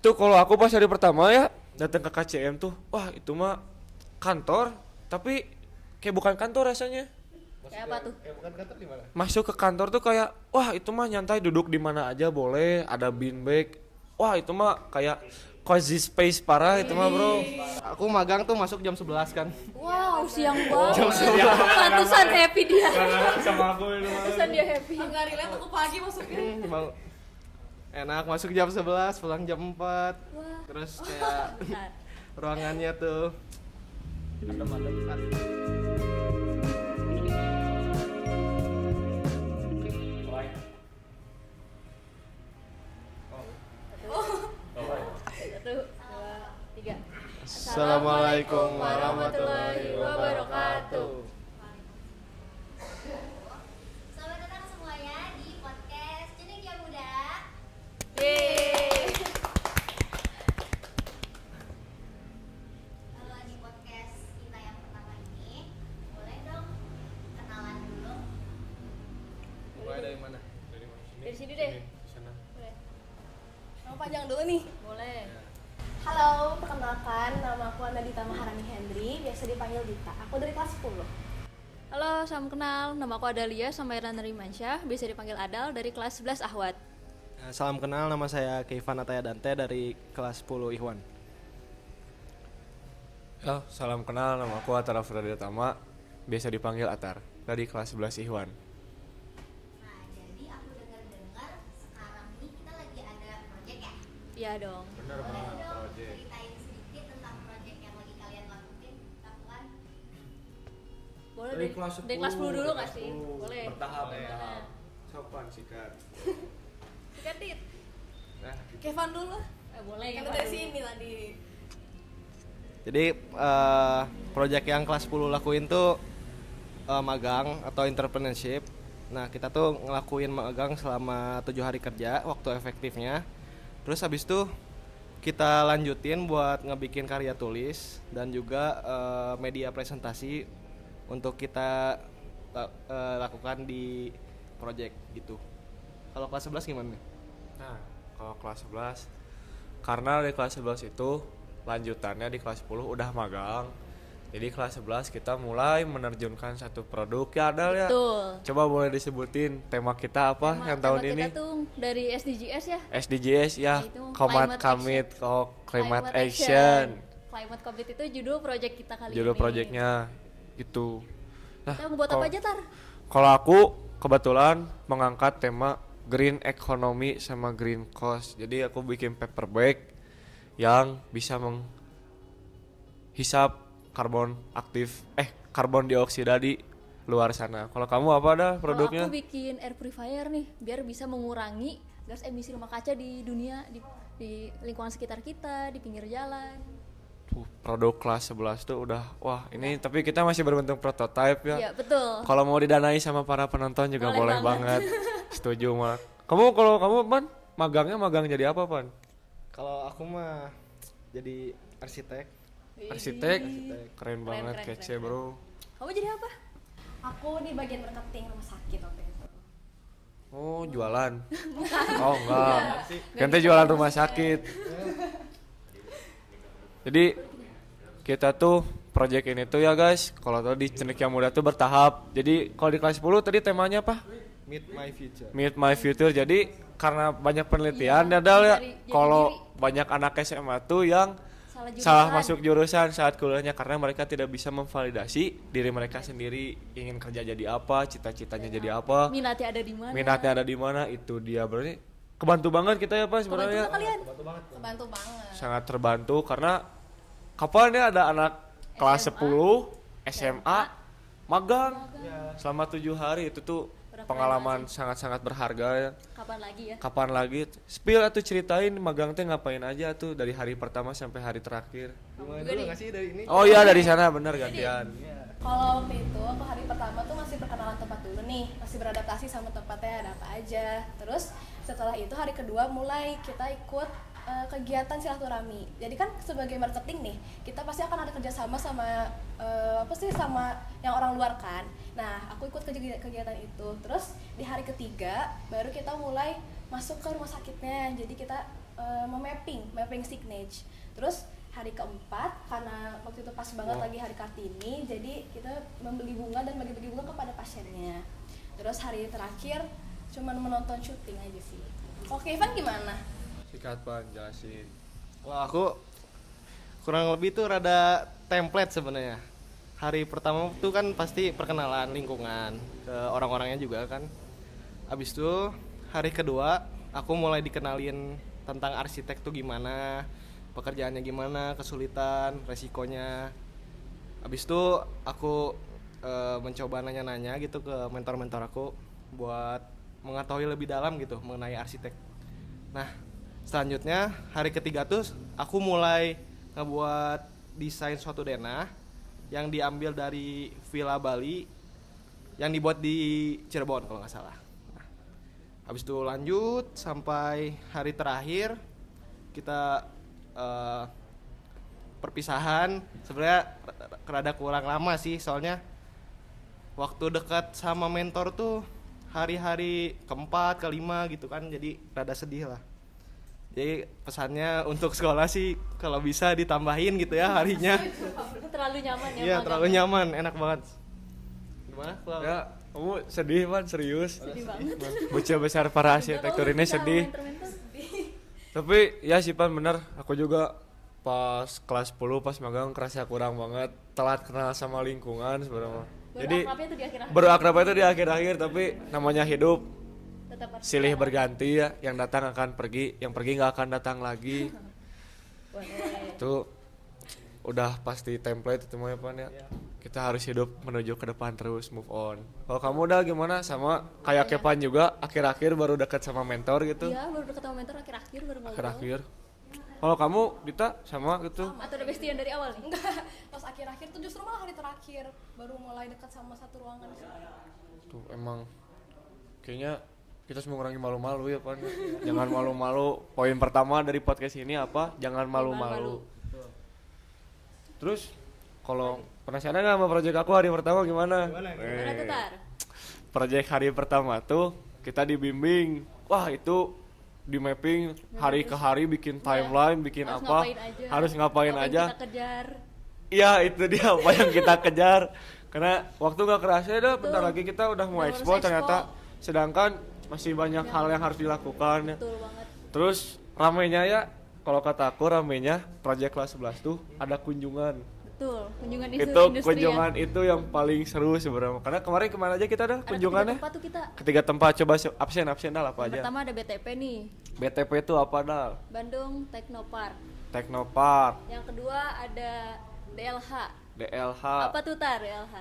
Tuh kalau aku pas hari pertama ya datang ke KCM tuh, wah itu mah kantor, tapi kayak bukan kantor rasanya. Kayak apa tuh? Bukan kantor di mana? Masuk ke kantor tuh kayak, wah itu mah nyantai duduk di mana aja boleh, ada beanbag. Wah itu mah kayak cozy space parah itu mah bro. Aku magang tuh masuk jam 11 kan. Wow, siang banget. Pantesan happy dia. Sama aku itu. Pantesan dia happy. Enggak relate aku pagi masuknya. Mau enak masuk jam 11, pulang jam 4. Wah. Terus kayak Bentar. ruangannya tuh adem-adem. Satu, dua, tiga. Assalamualaikum warahmatullahi wabarakatuh. Selamat datang semuanya di podcast Cendekia Muda. Yeay. Kalau di podcast kita yang pertama ini, boleh dong kenalan dulu. Mulai dari mana? Dari sini deh. Boleh. Nama panjang dulu nih. Boleh. Halo, perkenalkan nama aku Anadita Maharani Hendri, biasa dipanggil Dita. Aku dari kelas 10. Halo, salam kenal. Nama aku Adalia Samairan Rimansyah, bisa dipanggil Adal dari kelas 11 Ahwat. Salam kenal, nama saya Keivan Ataya Dante dari kelas 10 Ikhwan. Ya, salam kenal, nama aku Atar Afroditama, biasa dipanggil Atar, dari kelas 11 Ikhwan. Nah, jadi aku dengar-dengar sekarang ini kita lagi ada project ya. Iya dong. Boleh dong ceritain sedikit tentang project yang lagi kalian lakukan? Boleh dari kelas 10 dulu nggak sih? Boleh. Bertahap. Nah, Sopan sikat. sikat Dit. Nah, Kevin dulu. Boleh. Kan Kak, dari dulu. sini tadi. Jadi project yang kelas 10 lakuin tuh magang atau entrepreneurship. Nah, kita tuh ngelakuin magang selama 7 hari kerja waktu efektifnya. Terus habis itu kita lanjutin buat ngebikin karya tulis dan juga media presentasi untuk kita lakukan di project gitu. Kalau kelas 11 gimana nih? Nah, kalau kelas 11 karena di kelas 11 itu lanjutannya di kelas 10 udah magang. Jadi kelas 11 kita mulai menerjunkan satu produk ya Adal ya. Betul. Coba boleh disebutin tema kita apa yang tahun Tema ini? kita tuh dari SDGs ya. SDGs ya, Itu Climate Climate Climate Action. Climate Commit itu judul project kita kali Judul ini. projectnya gitu. Nah, Kita ngebuat apa aja Tar? kalau aku kebetulan mengangkat tema green economy sama green cost. Jadi aku bikin paper bag yang bisa menghisap karbon dioksida di luar sana. Kalau kamu apa ada produknya? Kalau aku bikin air purifier nih, biar bisa mengurangi gas emisi rumah kaca di dunia, di lingkungan sekitar kita, di pinggir jalan. Tuh, produk kelas 11 tuh udah wah ini tapi kita masih berbentuk prototype ya. Iya betul. Kalau mau didanai sama para penonton juga boleh Boleh banget. Setuju mah. Kalau kamu Pan, magang jadi apa Pan? Kalau aku mah jadi arsitek. Arsitek. Keren banget keren, kece keren. bro. Kamu jadi apa? Aku di bagian marketing rumah sakit waktu itu. Oh jualan. Oh enggak. Ganti jualan rumah sakit. Jadi kita tuh project ini tuh ya guys, kalau tadi Cendekia Muda tuh bertahap. Jadi kalau di kelas 10 tadi temanya apa? Meet my future. Meet my future. Jadi karena banyak penelitian ya Dal ya, kalau banyak anak SMA tuh yang salah masuk jurusan saat kuliahnya karena mereka tidak bisa memvalidasi diri mereka sendiri ingin kerja jadi apa, cita-citanya jadi apa, Minatnya ada di mana? minatnya ada di mana. Itu dia berarti kebantu banget kita ya Pak Kebantu sebenarnya. nggak kalian? Kebantu banget. Sangat terbantu karena kapan ya ada anak kelas 10 SMA magang selama 7 hari itu tuh Udah pengalaman sangat-sangat berharga ya. Kapan lagi ya? Kapan lagi spill atau ceritain magang teh ngapain aja tuh dari hari pertama sampai hari terakhir. Mulai juga dulu nih. nggak sih dari ini? Oh iya dari sana bener gantian. Kalau waktu itu aku hari pertama tuh masih perkenalan tempat dulu nih, masih beradaptasi sama tempatnya ada apa aja. Terus setelah itu hari kedua mulai kita ikut kegiatan silaturahmi. Jadi kan sebagai marketing nih, kita pasti akan ada kerjasama sama sama yang orang luar kan. Nah, aku ikut kegiatan itu. Terus di hari ketiga baru kita mulai masuk ke rumah sakitnya. Jadi kita mapping signage. Terus hari keempat karena waktu itu pas banget lagi hari Kartini, jadi kita membeli bunga dan bagi-bagi bunga kepada pasiennya. Terus hari terakhir cuman menonton syuting aja sih. Oke, Ivan gimana? Sikat Pan, jelasin. Wah, aku kurang lebih tuh rada template sebenarnya. Hari pertama tuh kan pasti perkenalan lingkungan ke orang-orangnya juga kan. Abis itu hari kedua aku mulai dikenalin tentang arsitek tuh gimana, pekerjaannya gimana, kesulitan, resikonya. Abis itu aku mencoba nanya-nanya gitu ke mentor-mentor aku buat mengetahui lebih dalam gitu mengenai arsitek. Nah, selanjutnya hari ketiga tuh aku mulai ngebuat desain suatu denah yang diambil dari Villa Bali yang dibuat di Cirebon kalau nggak salah. Nah, habis itu lanjut sampai hari terakhir kita perpisahan. Sebenarnya rada kurang lama sih, soalnya waktu dekat sama mentor tuh hari-hari keempat, kelima gitu kan, jadi rada sedih lah. Jadi pesannya untuk sekolah sih kalau bisa ditambahin gitu ya harinya. Terlalu nyaman ya. Iya, terlalu nyaman, enak banget. Gimana? Ya, kamu sedih Pan, serius. Sedih banget. Bocah besar para arsitektur ini sedih. Tapi ya sih Pan bener, aku juga pas kelas 10 pas magang kerasa kurang banget, telat kenal sama lingkungan sebenarnya. Jadi berakrab itu di akhir-akhir, tapi namanya hidup tetap harus silih berganti ya, yang datang akan pergi, yang pergi nggak akan datang lagi. Itu udah pasti template itu mah ya Pan ya. Kita harus hidup menuju ke depan terus, move on. Kalau kamu udah gimana? Sama kayak Kepan juga, akhir-akhir baru dekat sama mentor gitu. Iya, baru dekat sama mentor akhir-akhir baru ngobrol. Akhir-akhir. Kalau kamu Dita sama gitu? Atau udah bestian dari awal nih? Enggak, pas akhir-akhir tuh justru malah hari terakhir baru mulai dekat sama satu ruangan sih. Tuh emang kayaknya kita harus mengurangi malu-malu ya Pan. Jangan malu-malu. Poin pertama dari podcast ini apa? Jangan malu-malu. Terus kalau penasaran nggak sama project aku hari pertama gimana? Gimana tuh Tar? Project hari pertama tuh kita dibimbing. Wah itu di mapping hari ke hari, bikin timeline, bikin harus apa, ngapain aja. harus ngapain Apa yang aja. kita kejar. Iya itu dia apa yang kita kejar. Karena waktu nggak kerasa dah, bentar lagi kita udah mau Udah harus ekspor expo. ternyata, sedangkan masih banyak hal yang harus dilakukan. Betul banget. Terus ramenya ya, kalau kata aku ramenya project kelas 11 tuh ada kunjungan. Betul, kunjungan Itu industri kunjungan ya. itu yang paling seru sebenarnya. Karena kemana aja kita dah Ada kunjungannya? 3 tempat tuh kita. Ketiga tempat, coba absen dah apa Yang aja. pertama ada BTP nih, BTP itu apa dal? Bandung Teknopark. Teknopark, Yang kedua ada DLH. DLH, Apa tuh Tar DLH?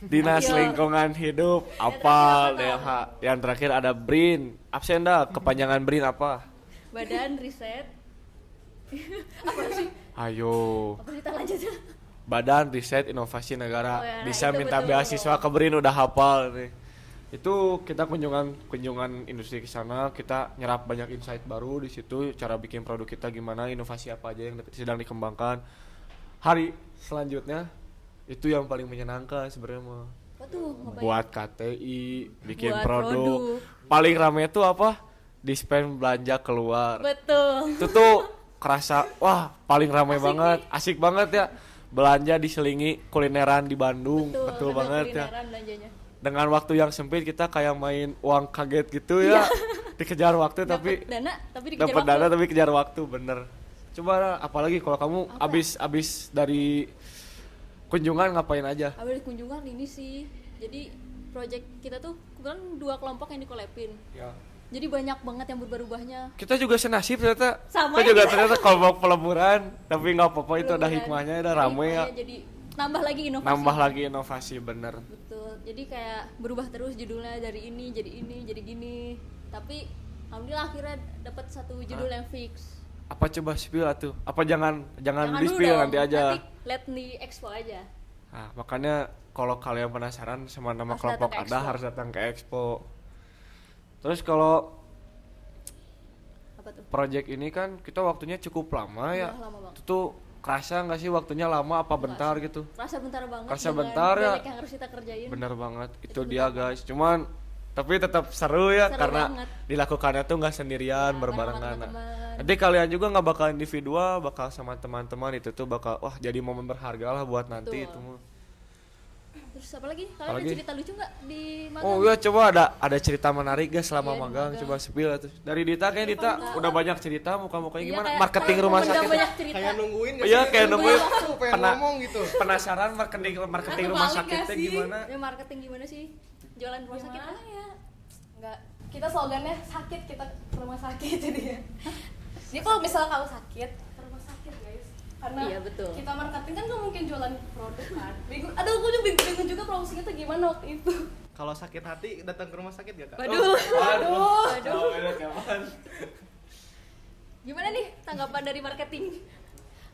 Dinas Ayo. Lingkungan Hidup, apa DLH. Yang terakhir ada BRIN, absen dah, kepanjangan BRIN apa? Badan Riset. Ayo, Apa kita lanjut? Badan Riset Inovasi Negara. Oh ya, Bisa itu minta betul. beasiswa ke BRIN, udah hafal nih. Itu kita kunjungan industri ke sana, kita nyerap banyak insight baru di situ, cara bikin produk kita gimana, inovasi apa aja yang sedang dikembangkan. Hari selanjutnya itu yang paling menyenangkan sebenarnya mah. Apa tuh? Ngapain? Buat KTI, bikin Buat produk. produk. Paling rame itu apa? Dispen belanja keluar. Betul. Itu tuh kerasa wah paling ramai Asik banget, asik banget ya. Belanja diselingi kulineran di Bandung, betul sambil banget ya. kulineran belanjanya. Dengan waktu yang sempit kita kayak main uang kaget gitu ya. Dikejar waktu tapi Dapat dana tapi kejar waktu bener. Coba apalagi kalau kamu abis dari kunjungan ngapain aja? Abis kunjungan ini sih. Jadi project kita tuh kebetulan 2 kelompok yang dikolapin. Ya. Jadi banyak banget yang berubah-ubahnya. Kita juga senasib ternyata. Sama Kita ya juga kita. ternyata kelompok peleburan, tapi nggak apa-apa itu ada Peleburan. hikmahnya, ada rame ya. Jadi nambah lagi inovasi. Nambah lagi inovasi bener. Betul. Jadi kayak berubah terus judulnya dari ini jadi gini. Tapi alhamdulillah akhirnya dapat satu judul yang fix. Apa coba spill atuh? Apa jangan Jangan di dulu spill dong, nanti aja. Nanti let di expo aja. Nah, makanya kalau kalian penasaran sama nama Harus kelompok datang ke ada expo. harus datang ke expo. Terus kalau Apa tuh? project ini kan kita waktunya cukup lama ya. Iya, lama banget. Itu tuh kerasa nggak sih waktunya lama apa bentar gitu? Kerasa bentar banget. Kerasa dengan bentar ya. banyak yang harus kita kerjain. Bener banget itu dia guys. Cuman tapi tetap seru ya Seru karena banget. dilakukannya tuh nggak sendirian, Ya, berbarengan. bareng sama teman-teman. Nanti kalian juga nggak bakal individual, bakal sama teman-teman, itu tuh bakal wah jadi momen berharga lah buat nanti Betul. itu mah. Terus apa lagi? Kalian Apalagi? ada cerita lucu nggak di magang? Oh iya, coba ada cerita menarik guys selama Iya, di magang, magang. coba spill tuh. Dari Dita kayaknya Dita udah banyak cerita, muka-mukanya Iya, gimana? kayak- Marketing kayak rumah mengundang sakit. banyak cerita. Kayak nungguin Iya, kayak nungguin. waktu pengen Pernah- ngomong gitu. Penasaran marketing rumah balik sakitnya gak sih? gimana? Ya, marketing gimana sih? Jualan rumah sakit Gimana lah. ya? Enggak. Kita slogannya sakit kita ke rumah sakit jadi ya. Jadi kalau misalnya kamu sakit ke rumah sakit guys. Karena Iya, betul. kita marketing kan nggak mungkin jualan produk kan. Bingung. Aduh, aku juga bingung juga promosinya tuh gimana waktu itu. Kalau sakit hati datang ke rumah sakit gak kak? Waduh. Waduh. Gimana nih tanggapan dari marketing?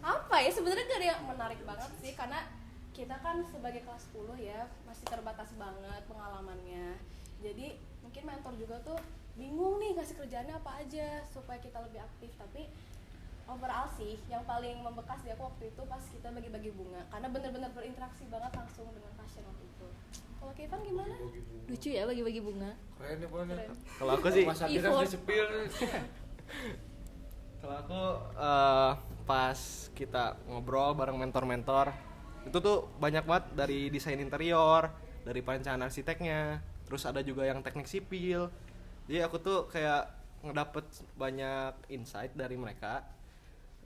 Apa ya sebenarnya gak ada yang menarik banget sih karena kita kan sebagai kelas 10 ya masih terbatas banget pengalamannya. Jadi mungkin mentor juga tuh bingung nih kasih kerjaannya apa aja supaya kita lebih aktif, tapi overall sih yang paling membekas di aku waktu itu pas kita bagi-bagi bunga karena bener-bener berinteraksi banget langsung dengan pasien waktu itu. Kalau Kevin gimana? Lucu ya bagi-bagi bunga. Keren ya pokoknya. Keren. Kalau aku sih, Masa kita Effort. di spill. kalau aku pas kita ngobrol bareng mentor-mentor itu tuh banyak banget dari desain interior, dari perencanaan arsiteknya, terus ada juga yang teknik sipil. Jadi aku tuh kayak ngedapet banyak insight dari mereka.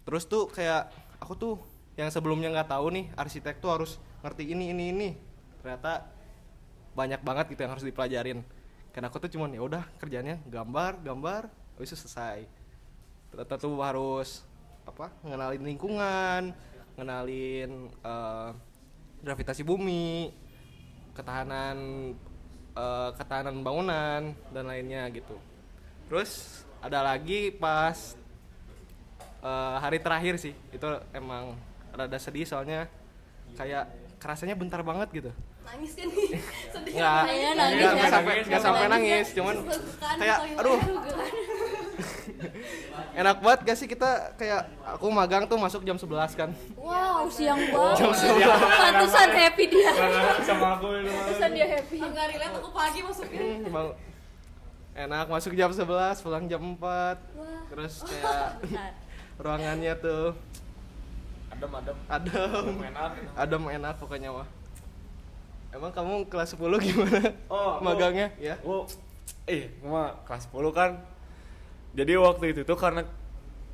Terus tuh kayak aku tuh yang sebelumnya nggak tahu nih arsitek tuh harus ngerti ini. Ternyata banyak banget gitu yang harus dipelajarin. Karena aku tuh cuman ya udah kerjanya gambar, habis itu selesai. Ternyata tuh harus ngenalin lingkungan, ngenalin gravitasi bumi, ketahanan bangunan dan lainnya gitu. Terus ada lagi pas hari terakhir sih, itu emang rada sedih soalnya kayak kerasanya bentar banget gitu. Nangis kan nih? Sedih. Nggak, Kayaknya nangis nggak ya. sampai Nggak sampai nangis nangis, cuman Kan, kayak toilet. aduh enak banget gak sih kita kayak aku magang tuh masuk jam 11 kan. Wow, siang banget. Jam 11. Pantesan happy dia. Sama aku itu. Pantesan dia happy. Enggak relate aku pagi masuknya. Enak masuk jam 11, pulang jam 4. Terus kayak Bentar. ruangannya tuh Adem. adem, Enak. adem enak pokoknya mah. Emang kamu kelas 10 gimana? Oh, aku- magangnya ya? Oh, cuma kelas 10 kan. Jadi waktu itu tuh karena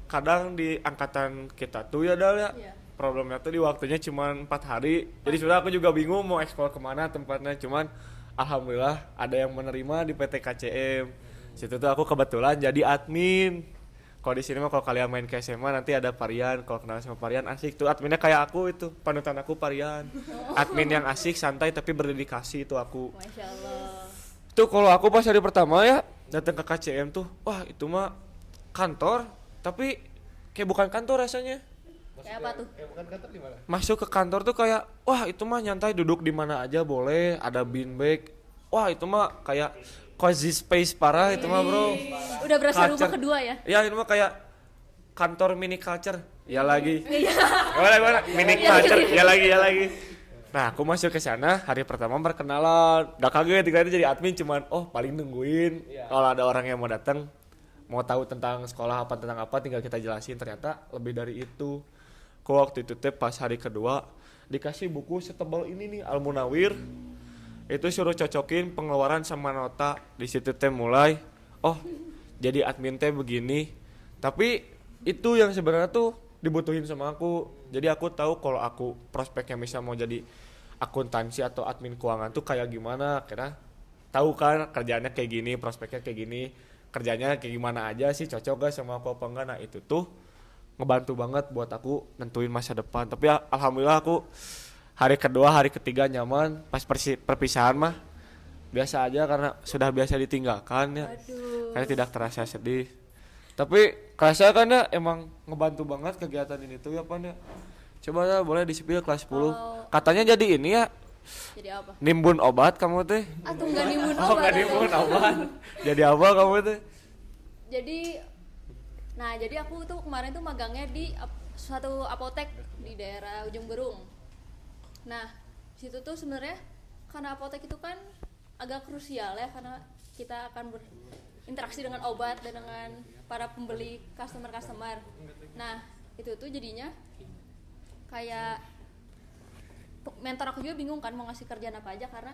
kadang di angkatan kita tuh ya Dal ya. Iya. Problemnya tuh di waktunya cuma 4 hari. Jadi sudah aku juga bingung mau eksplor kemana tempatnya. Cuman alhamdulillah ada yang menerima di PT KCM. Situ tuh aku kebetulan jadi admin. Kalau di sini mah kalau kalian main ke SMA nanti ada Parian. Kalau kenal sama Parian asik tuh adminnya kayak aku itu. Panutan aku Parian. Admin yang asik, santai tapi berdedikasi itu aku. Masya Allah. Tuh kalau aku pas hari pertama ya datang ke KCM tuh, wah itu mah kantor, tapi kayak bukan kantor rasanya. Kayak apa tuh? Bukan kantor di mana? Masuk ke kantor tuh kayak, wah itu mah nyantai duduk di mana aja boleh, ada beanbag. Wah itu mah kayak cozy space parah itu mah bro. Udah berasa rumah Culture. kedua ya? Ya itu mah kayak kantor mini culture. Ya lagi. Gimana? Mini culture. Ya lagi. Nah, aku masuk ke sana hari pertama perkenalan. Gak kaget tiba-tiba jadi admin cuman paling nungguin. Kalau ada orang yang mau datang mau tahu tentang sekolah apa tentang apa tinggal kita jelasin, ternyata lebih dari itu. Kok waktu itu teh pas hari kedua dikasih buku setebal ini nih Al Munawir. Itu suruh cocokin pengeluaran sama nota. Di situ teh mulai jadi admin teh begini. Tapi itu yang sebenarnya tuh dibutuhin sama aku. Jadi aku tahu kalau aku prospeknya bisa mau jadi akuntansi atau admin keuangan tuh kayak gimana. Karena tahu kan kerjaannya kayak gini, prospeknya kayak gini, kerjanya kayak gimana aja sih, cocok gak sama aku apa enggak. Nah itu tuh ngebantu banget buat aku nentuin masa depan. Tapi alhamdulillah aku hari kedua, hari ketiga nyaman. Pas perpisahan mah biasa aja karena sudah biasa ditinggalkan ya. Aduh. Karena tidak terasa sedih. Tapi kerasa kan ya emang ngebantu banget kegiatan ini tuh ya Pan ya. Coba ya boleh di-spill kelas 10. Katanya jadi ini ya, Jadi apa? nimbun obat kamu teh. Atau nggak nimbun Oh obat? nggak nimbun obat. Jadi apa kamu teh? Jadi aku tuh kemarin tuh magangnya di suatu apotek di daerah Ujung Berung. Nah, situ tuh sebenarnya karena apotek itu kan agak krusial ya karena kita akan berinteraksi dengan obat dan dengan para pembeli customer. Nah itu tuh jadinya kayak mentor aku juga bingung kan mau ngasih kerjaan apa aja karena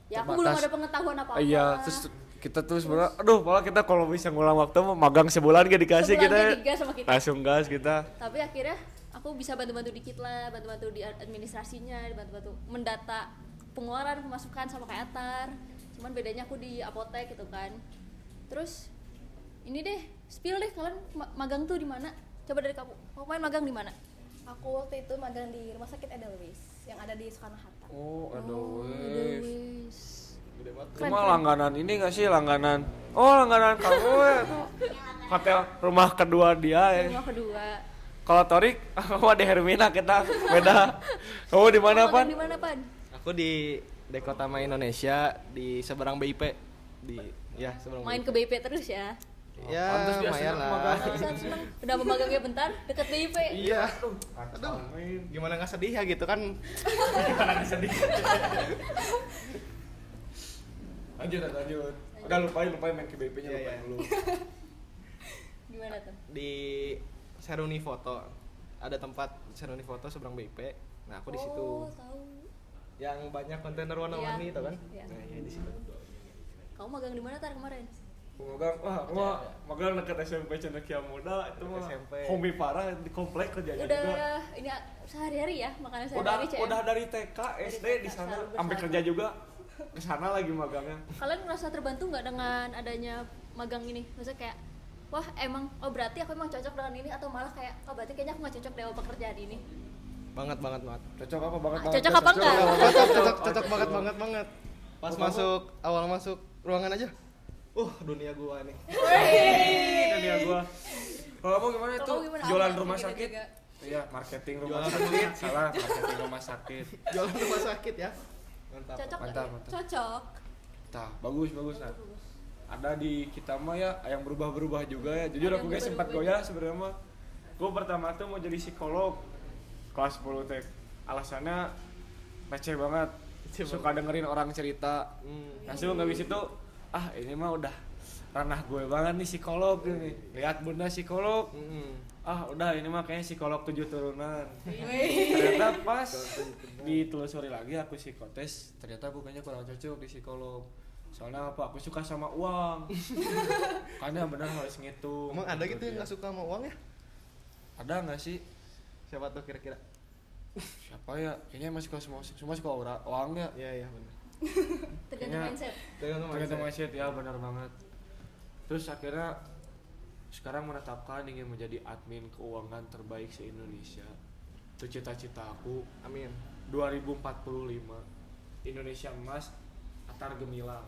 ya aku belum Terbatas. ada pengetahuan apa-apa. Iya, terus kita tuh sebenarnya malah kita kalau bisa ngulang waktu mah magang sebulan gak dikasih kita. Sebulannya digas sama kita. Langsung gas kita. Tapi akhirnya aku bisa bantu-bantu dikit lah, bantu-bantu di administrasinya, bantu-bantu mendata pengeluaran, pemasukan sama kayak Atar. Cuman bedanya aku di apotek gitu kan. Terus ini deh, spill deh kalian magang tuh di mana? Coba dari kamu. Kamu main magang di mana? Aku waktu itu magang di rumah sakit Edelweiss yang ada di Soekarno Hatta. Oh, aduh. Edelweiss. Cuma langganan ini gak sih langganan? Oh, langganan kamu ya. Hotel rumah kedua dia ya. Rumah kedua. Kalau Torik, aku di Hermina kita beda. Kamu di mana, Kamu Pan? magang di mana, Pan? Aku di Dekotama Indonesia di seberang BIP di seberang Main BIP. ke BIP terus ya. Ya, Pantes dia lumayan senang lah. magang. Senang. Udah memagangnya bentar, deket BIP. Iya. Aduh, gimana nggak sedih ya gitu kan? Lanjut. Udah lupain main ke BP-nya Iya, lupain iya. dulu. Gimana tuh? Di Seruni Foto. Ada tempat Seruni Foto seberang BIP. Nah, aku di situ. Oh, tahu. Yang banyak kontainer warna-warni Iya. itu kan? Iya. Nah, iya di situ. Kamu magang di mana Tar kemarin? Aku magang dekat SMP Cendekia Muda itu mah SMP. hobi parah di komplek kerjanya juga. Udah ini sehari-hari ya makanan sehari-hari CM. Udah dari TK, SD di sana, besar. sampai kerja juga ke sana lagi magangnya. Kalian merasa terbantu nggak dengan adanya magang ini? Maksudnya kayak wah emang berarti aku emang cocok dengan ini atau malah kayak berarti kayaknya aku nggak cocok dengan pekerjaan ini. Banget. Cocok apa banget? Cocok apa enggak? Cocok banget. Pas awal masuk ruangan aja. Dunia gua nih. Dunia gua. Kalau kamu gimana itu? Kalau kamu gimana? Jualan Apa rumah gitu sakit? juga? Iya, marketing rumah Jualan sakit. Salah, marketing rumah sakit. Jualan rumah sakit ya. Mantap. Cocok nggak? Mantap. Cocok. Tah, bagus nah. Ada di kita mah ya yang berubah juga ya. Jujur Ada aku yang guys sempat berubah-ubah. goyah sebenarnya mah. Gua pertama tuh mau jadi psikolog kelas 10 teh. Alasannya receh banget. Suka dengerin orang cerita. Langsung nggak bisa itu ini mah udah ranah gue banget nih psikolog ini. Lihat bunda psikolog. Udah ini mah kayaknya psikolog 7 turunan. Ternyata pas ditelusuri lagi aku psikotes, ternyata aku kayaknya kurang cocok di psikolog. Soalnya apa? Aku suka sama uang. Karena benar harus ngitung. Emang ada gitu yang nggak suka sama uang ya? Ada nggak sih? Siapa tuh kira-kira? Siapa ya? Kayaknya masih semua suka uang ya. Iya benar. Tergantung Kayaknya- mindset. Tergantung mindset ya, benar banget. Terus akhirnya sekarang menetapkan ingin menjadi admin keuangan terbaik se-Indonesia. Itu cita-cita aku. Amin. 2045 Indonesia emas Atar Gemilang.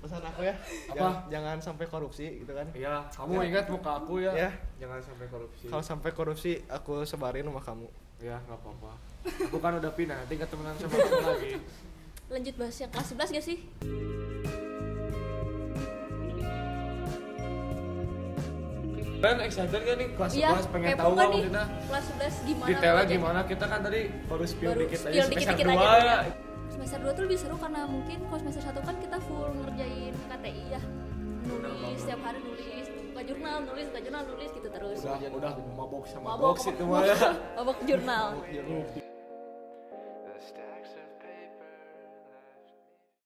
Pesan aku ya. Apa? Jangan sampai korupsi gitu kan. Iya, kamu ingat muka aku ya. Ya. Jangan sampai korupsi. Kalau sampai korupsi aku sebarin rumah kamu. Ya, nggak apa-apa. Aku kan udah pindah, nanti ketemuan sama kamu lagi. Lanjut bahas yang kelas 11 gak sih? Ben excited gak nih kelas 11 Iya, pengen kepo tahu nggak gak nih maksudnya kelas 11 gimana? detailnya project? gimana, kita kan tadi baru spill Baru dikit aja spill semester dikit-dikit 2 aja ya. ya. Semester 2 tuh lebih seru karena mungkin kalau semester 1 kan kita full ngerjain KTI ya. Nulis setiap hari nulis, buka jurnal nulis gitu terus. Udah mabok sama Mabok box itu mah ya. mabok jurnal.